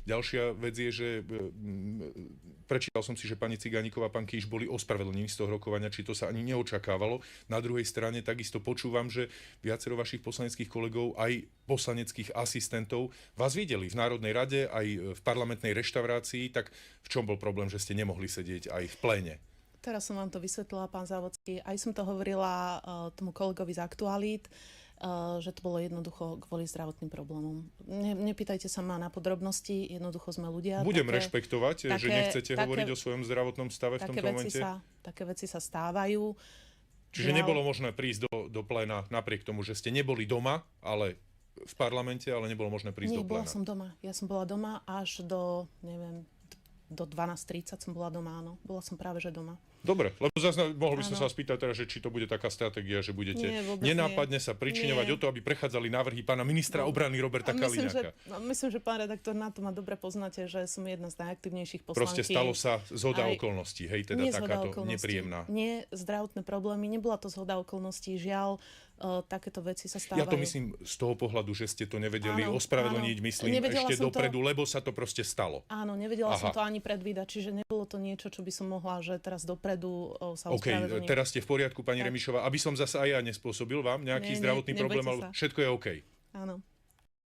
Ďalšia vec je, že prečítal som si, že pani Cigániková a pán Kíš boli ospravedlnení z toho rokovania, či to sa ani neočakávalo. Na druhej strane takisto počúvam, že viacero vašich poslaneckých kolegov, aj poslaneckých asistentov, vás videli v Národnej rade, aj v parlamentnej reštaurácii, tak v čom bol problém, že ste nemohli sedieť aj v pléne? Teraz som vám to vysvetlila, pán Závodský. Aj som to hovorila tomu kolegovi z Aktualít, že to bolo jednoducho kvôli zdravotným problémom. Nepýtajte sa ma na podrobnosti, jednoducho sme ľudia. Budem rešpektovať, že nechcete hovoriť o svojom zdravotnom stave v tomto momente. Také veci sa stávajú. Čiže nebolo možné prísť do pléna napriek tomu, že ste neboli doma, ale v parlamente, ale nebolo možné prísť do pléna. Nie, bola som doma. Ja som bola doma až do, neviem, do 12:30 som bola doma, áno. Bola som práve že doma. Dobre, lebo zase mohol by som sa vás pýtať teraz, že či to bude taká stratégia, že budete nenápadne sa pričiňovať o to, aby prechádzali návrhy pána ministra obrany Roberta Kaliňáka. Myslím, že pán redaktor, na to ma dobre poznáte, že som jedna z najaktívnejších poslankyň. Proste stalo sa zhoda okolností, hej, teda takáto nepríjemná. Nie zdravotné problémy, nebola to zhoda okolností, žiaľ, takéto veci sa stávajú. Ja to myslím z toho pohľadu, že ste to nevedeli ospravedlniť, myslím, ešte dopredu, lebo sa to proste stalo. Áno, nevedela som to ani predvídať, čiže nebolo to niečo, čo by som mohla, že teraz dopredu sa ospravedlniť. Teraz ste v poriadku, pani Remišová, aby som zase aj ja nespôsobil vám nejaký zdravotný problém, ale všetko je OK. Áno.